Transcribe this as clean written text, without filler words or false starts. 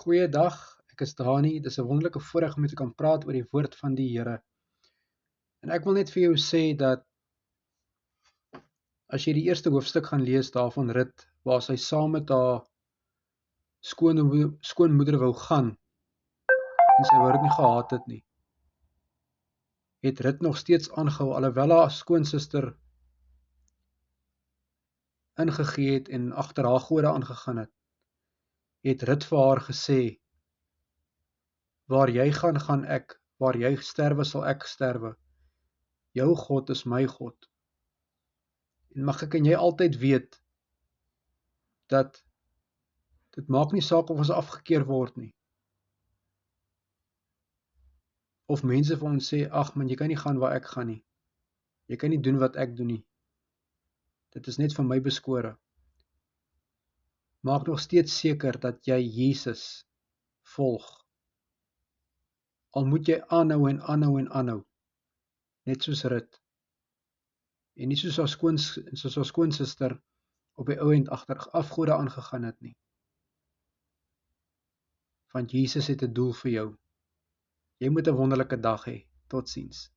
Goeiedag, ek is Dani. Dis 'n wonderlike voorreg om met u kan praat oor die woord van die Here. En ek wil net vir jou sê dat as jy die eerste hoofstuk gaan lees daarvan Rut, waar sy saam met haar skoonmoeder wou gaan en sy wou dit nie gehaat het nie, het Rut nog steeds aangehou alhoewel haar skoonsister ingegee het en agter haar gode aangegaan het Rut vir haar gesê: waar jy gaan, gaan ek, waar jy sterwe, sal ek sterwe. Jou God is my God. En mag ek en jy altyd weet dat dit maak nie saak of ons afgekeer word nie. Of mense vir ons sê, ag man, jy kan nie gaan waar ek gaan nie. Jy kan nie doen wat ek doen nie. Dit is net vir my beskore. Maak nog steeds seker dat jy Jesus volg. Al moet jy aanhou en aanhou en aanhou. Net soos Rut. En nie soos haar skoonsister op die ou end agter afgode aangegaan het nie. Want Jesus het 'n doel vir jou. Jy moet 'n wonderlike dag hê. Totsiens.